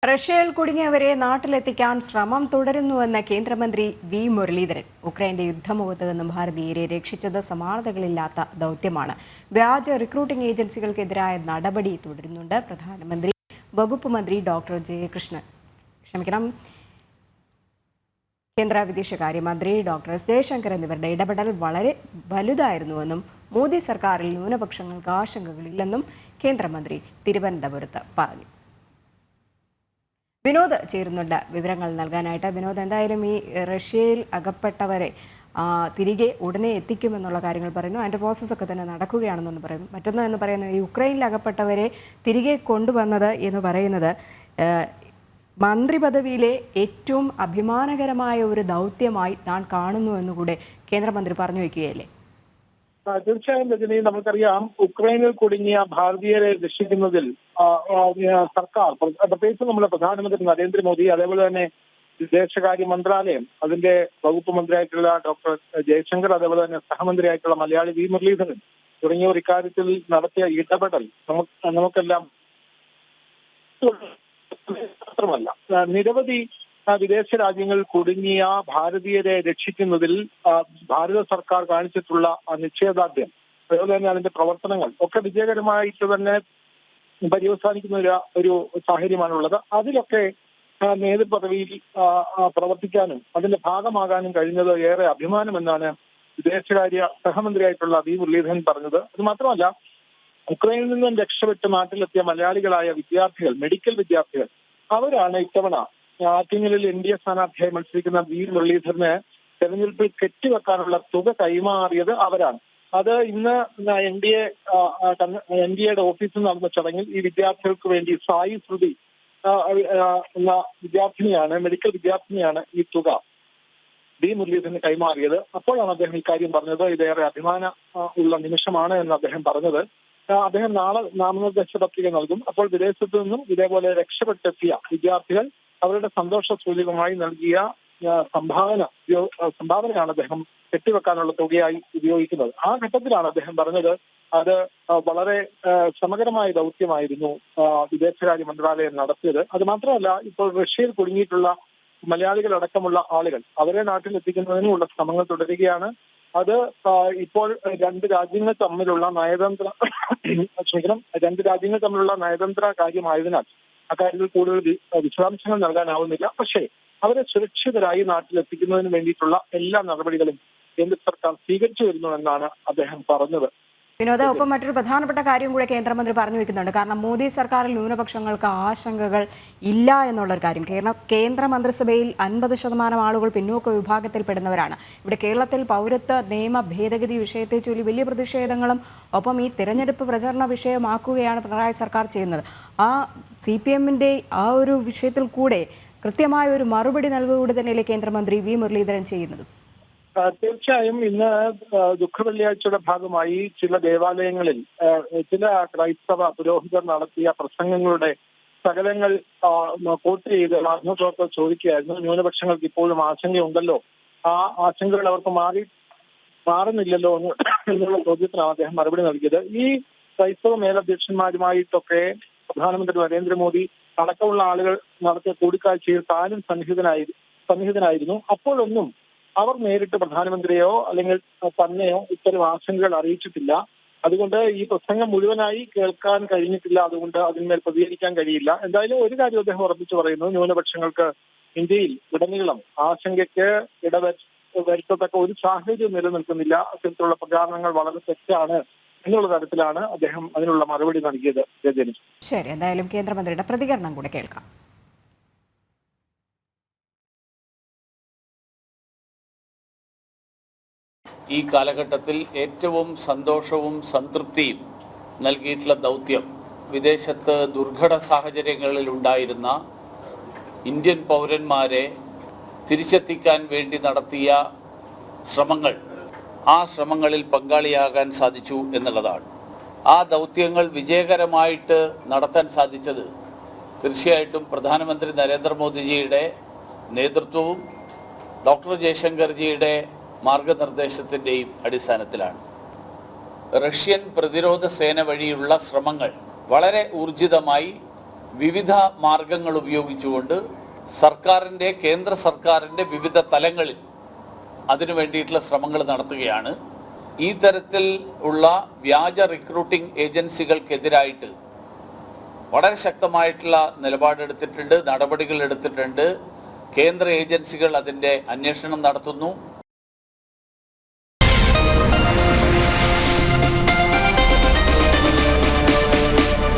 റഷ്യയിൽ കുടുങ്ങിയവരെ നാട്ടിലെത്തിക്കാൻ ശ്രമം തുടരുന്നുവെന്ന് കേന്ദ്രമന്ത്രി വി മുരളീധരൻ. ഉക്രൈന്റെ യുദ്ധമുഖത്ത് നിന്നും ഭാരതീയരെ രക്ഷിച്ചത് സമാനതകളില്ലാത്ത ദൗത്യമാണ്. വ്യാജ റിക്രൂട്ടിംഗ് ഏജൻസികൾക്കെതിരായ നടപടി തുടരുന്നുണ്ട്. പ്രധാനമന്ത്രി, വകുപ്പ് മന്ത്രി ഡോക്ടർ കേന്ദ്ര വിദേശകാര്യമന്ത്രി ഡോക്ടർ എസ് ജയശങ്കർ എന്നിവരുടെ ഇടപെടൽ വളരെ വലുതായിരുന്നുവെന്നും മോദി സർക്കാരിൽ ന്യൂനപക്ഷങ്ങൾക്ക് ആശങ്കകളില്ലെന്നും കേന്ദ്രമന്ത്രി തിരുവനന്തപുരത്ത് പറഞ്ഞു. വിനോദ് ചേരുന്നുണ്ട് വിവരങ്ങൾ നൽകാനായിട്ട്. വിനോദ്, എന്തായാലും ഈ റഷ്യയിൽ അകപ്പെട്ടവരെ തിരികെ ഉടനെ എത്തിക്കുമെന്നുള്ള കാര്യങ്ങൾ പറയുന്നു. അതിൻ്റെ പ്രോസസ്സൊക്കെ തന്നെ നടക്കുകയാണെന്നൊന്ന് പറയുന്നു. മറ്റൊന്ന് എന്ന് പറയുന്നത്, ഈ യുക്രൈനിൽ അകപ്പെട്ടവരെ തിരികെ കൊണ്ടുവന്നത് എന്ന് പറയുന്നത് മന്ത്രി പദവിയിലെ ഏറ്റവും അഭിമാനകരമായ ഒരു ദൗത്യമായി താൻ കാണുന്നു എന്നുകൂടെ കേന്ദ്രമന്ത്രി പറഞ്ഞു വയ്ക്കുകയല്ലേ? തീർച്ചയായും രജനി, നമുക്കറിയാം ഉക്രൈനിൽ കുടുങ്ങിയ ഭാരതീയരെ രക്ഷിക്കുന്നതിൽ സർക്കാർ, പ്രത്യേകിച്ച് നമ്മുടെ പ്രധാനമന്ത്രി നരേന്ദ്രമോദി, അതേപോലെ തന്നെ വിദേശകാര്യ മന്ത്രാലയം, അതിന്റെ വകുപ്പ് മന്ത്രിയായിട്ടുള്ള ഡോക്ടർ ജയശങ്കർ, അതേപോലെ തന്നെ സഹമന്ത്രിയായിട്ടുള്ള മലയാളി വി മുരളീധരൻ തുടങ്ങിയവർ ഇക്കാര്യത്തിൽ നടത്തിയ ഇടപെടൽ നമുക്കെല്ലാം മാത്രമല്ല നിരവധി വിദേശ രാജ്യങ്ങളിൽ കുടുങ്ങിയ ഭാരതീയരെ രക്ഷിക്കുന്നതിൽ ഭാരത സർക്കാർ കാണിച്ചിട്ടുള്ള നിശ്ചയദാർഢ്യം, അതുപോലെ തന്നെ അതിന്റെ പ്രവർത്തനങ്ങൾ ഒക്കെ വിജയകരമായിട്ട് തന്നെ പര്യവസാനിക്കുന്ന ഒരു സാഹചര്യമാണുള്ളത്. അതിലൊക്കെ നേതൃപദവിയിൽ പ്രവർത്തിക്കാനും അതിന്റെ ഭാഗമാകാനും കഴിഞ്ഞത് ഏറെ അഭിമാനമെന്നാണ് വിദേശകാര്യ സഹമന്ത്രിയായിട്ടുള്ള വി മുരളീധരൻ പറഞ്ഞത്. അത് മാത്രമല്ല, ഉക്രൈനിൽ നിന്നും രക്ഷപ്പെട്ട് നാട്ടിലെത്തിയ മലയാളികളായ വിദ്യാർത്ഥികൾ, മെഡിക്കൽ വിദ്യാർത്ഥികൾ, അവരാണ് ഇത്തവണ ആറ്റിങ്ങലിൽ NDA സ്ഥാനാർത്ഥിയായി മത്സരിക്കുന്ന വി മുരളീധരന് തെരഞ്ഞെടുപ്പിൽ കെട്ടിവെക്കാനുള്ള തുക കൈമാറിയത് അവരാണ്. അത് ഇന്ന് NDAയുടെ ഓഫീസിൽ നടന്ന ചടങ്ങിൽ ഈ വിദ്യാർത്ഥികൾക്ക് വേണ്ടി സായി ശ്രുതി എന്ന വിദ്യാർത്ഥിനിയാണ്, മെഡിക്കൽ വിദ്യാർത്ഥിനിയാണ് ഈ തുക വി മുരളീധരന് കൈമാറിയത്. അപ്പോഴാണ് അദ്ദേഹം ഇക്കാര്യം പറഞ്ഞത്. ഇതേറെ അഭിമാന ഉള്ള നിമിഷമാണ് എന്ന് അദ്ദേഹം പറഞ്ഞത്. അദ്ദേഹം നാളെ നാമനിർദ്ദേശ പത്രിക നൽകും. അപ്പോൾ വിദേശത്തു നിന്നും ഇതേപോലെ രക്ഷപ്പെട്ടെത്തിയ വിദ്യാർത്ഥികൾ അവരുടെ സന്തോഷ സൂചകമായി നൽകിയ സംഭാവനയാണ് അദ്ദേഹം കെട്ടിവെക്കാനുള്ള തുകയായി ഉപയോഗിക്കുന്നത്. ആ ഘട്ടത്തിലാണ് അദ്ദേഹം പറഞ്ഞത് അത് വളരെ ശ്രമകരമായ ദൗത്യമായിരുന്നു വിദേശകാര്യ മന്ത്രാലയം നടത്തിയത്. അത് മാത്രമല്ല, ഇപ്പോൾ റഷ്യയിൽ കുടുങ്ങിയിട്ടുള്ള മലയാളികളടക്കമുള്ള ആളുകൾ അവരെ നാട്ടിലെത്തിക്കുന്നതിനുള്ള ശ്രമങ്ങൾ തുടരുകയാണ്. അത് ഇപ്പോൾ രണ്ട് രാജ്യങ്ങൾ തമ്മിലുള്ള നയതന്ത്ര കാര്യമായതിനാൽ അക്കാര്യത്തിൽ കൂടുതൽ വിശദാംശങ്ങൾ നൽകാനാവുന്നില്ല. പക്ഷേ അവരെ സുരക്ഷിതരായി നാട്ടിലെത്തിക്കുന്നതിന് വേണ്ടിയിട്ടുള്ള എല്ലാ നടപടികളും കേന്ദ്ര സർക്കാർ സ്വീകരിച്ചു വരുന്നുവെന്നാണ് അദ്ദേഹം പറഞ്ഞത്. വിനോദ, ഒപ്പം മറ്റൊരു പ്രധാനപ്പെട്ട കാര്യം കൂടെ കേന്ദ്രമന്ത്രി പറഞ്ഞു വെക്കുന്നുണ്ട്. കാരണം മോദി സർക്കാരിൽ ന്യൂനപക്ഷങ്ങൾക്ക് ആശങ്കകൾ ഇല്ല എന്നുള്ളൊരു കാര്യം. കേന്ദ്ര മന്ത്രിസഭയിൽ 50% ആളുകൾ പിന്നോക്ക വിഭാഗത്തിൽപ്പെടുന്നവരാണ്. ഇവിടെ കേരളത്തിൽ പൗരത്വ നിയമ ഭേദഗതി വിഷയത്തെ ചൊല്ലി വലിയ പ്രതിഷേധങ്ങളും ഒപ്പം ഈ തിരഞ്ഞെടുപ്പ് പ്രചരണ വിഷയമാക്കുകയാണ് പിണറായി സർക്കാർ ചെയ്യുന്നത്. ആ CPMന്റെ ആ ഒരു വിഷയത്തിൽ കൂടെ കൃത്യമായ ഒരു മറുപടി നൽകുകൂടെ തന്നെയല്ലേ കേന്ദ്രമന്ത്രി വി മുരളീധരൻ ചെയ്യുന്നത്? തീർച്ചയായും ഇന്ന് ദുഃഖവെള്ളിയാഴ്ചയുടെ ഭാഗമായി ചില ദേവാലയങ്ങളിൽ ചില ക്രൈസ്തവ പുരോഹിതർ നടത്തിയ പ്രസംഗങ്ങളുടെ സകലങ്ങൾ കോട്ട് ചെയ്ത് മാധ്യമപ്രവർത്തകർ ചോദിക്കുകയായിരുന്നു. ന്യൂനപക്ഷങ്ങൾക്ക് ഇപ്പോഴും ആശങ്കയുണ്ടല്ലോ, ആ ആശങ്കകൾ അവർക്ക് മാറുന്നില്ലല്ലോ എന്നുള്ള ചോദ്യത്തിനാണ് അദ്ദേഹം മറുപടി നൽകിയത്. ഈ ക്രൈസ്തവ മേലധ്യക്ഷന്മാരുമായിട്ടൊക്കെ പ്രധാനമന്ത്രി നരേന്ദ്രമോദി അടക്കമുള്ള ആളുകൾ നടത്തിയ കൂടിക്കാഴ്ചയിൽ താനും സന്നിഹിതനായിരുന്നു. അപ്പോഴൊന്നും അവർ നേരിട്ട് പ്രധാനമന്ത്രിയോ അല്ലെങ്കിൽ തന്നെയോ ഇത്തരം ആശങ്കകൾ അറിയിച്ചിട്ടില്ല. അതുകൊണ്ട് ഈ പ്രസംഗം മുഴുവനായി കേൾക്കാൻ കഴിഞ്ഞിട്ടില്ല. അതുകൊണ്ട് അതിന്മേൽ പ്രതികരിക്കാൻ കഴിയില്ല. എന്തായാലും ഒരു കാര്യം അദ്ദേഹം ഉറപ്പിച്ചു പറയുന്നു, ന്യൂനപക്ഷങ്ങൾക്ക് ഇന്ത്യയിൽ ഉടനീളം ആശങ്കയ്ക്ക് വരുത്തത്തക്ക ഒരു സാഹചര്യം നിലനിൽക്കുന്നില്ല. അത്തരത്തിലുള്ള പ്രചാരണങ്ങൾ വളരെ തെറ്റാണ് എന്നുള്ള തരത്തിലാണ് അദ്ദേഹം അതിനുള്ള മറുപടി നൽകിയത്. രജനി, ശരി, എന്തായാലും കേന്ദ്രമന്ത്രിയുടെ പ്രതികരണം കൂടെ കേൾക്കാം. ഈ കാലഘട്ടത്തിൽ ഏറ്റവും സന്തോഷവും സംതൃപ്തിയും നൽകിയിട്ടുള്ള ദൗത്യം വിദേശത്ത് ദുർഘട സാഹചര്യങ്ങളിൽ ഉണ്ടായിരുന്ന ഇന്ത്യൻ പൗരന്മാരെ തിരിച്ചെത്തിക്കാൻ വേണ്ടി നടത്തിയ ശ്രമങ്ങൾ, ആ ശ്രമങ്ങളിൽ പങ്കാളിയാകാൻ സാധിച്ചു എന്നുള്ളതാണ്. ആ ദൗത്യങ്ങൾ വിജയകരമായിട്ട് നടത്താൻ സാധിച്ചത് തീർച്ചയായിട്ടും പ്രധാനമന്ത്രി നരേന്ദ്രമോദിജിയുടെ നേതൃത്വവും ഡോക്ടർ ജയശങ്കർജിയുടെ മാർഗനിർദ്ദേശത്തിൻ്റെയും അടിസ്ഥാനത്തിലാണ്. റഷ്യൻ പ്രതിരോധ സേന വഴിയുള്ള ശ്രമങ്ങൾ വളരെ ഊർജിതമായി വിവിധ മാർഗങ്ങൾ ഉപയോഗിച്ചുകൊണ്ട് കേന്ദ്ര സർക്കാരിൻ്റെ വിവിധ തലങ്ങളിൽ അതിനു വേണ്ടിയിട്ടുള്ള ശ്രമങ്ങൾ നടത്തുകയാണ്. ഈ തരത്തിൽ ഉള്ള വ്യാജ റിക്രൂട്ടിംഗ് ഏജൻസികൾക്കെതിരായിട്ട് വളരെ ശക്തമായിട്ടുള്ള നിലപാടെടുത്തിട്ടുണ്ട്, നടപടികൾ എടുത്തിട്ടുണ്ട്. കേന്ദ്ര ഏജൻസികൾ അതിൻ്റെ അന്വേഷണം നടത്തുന്നു.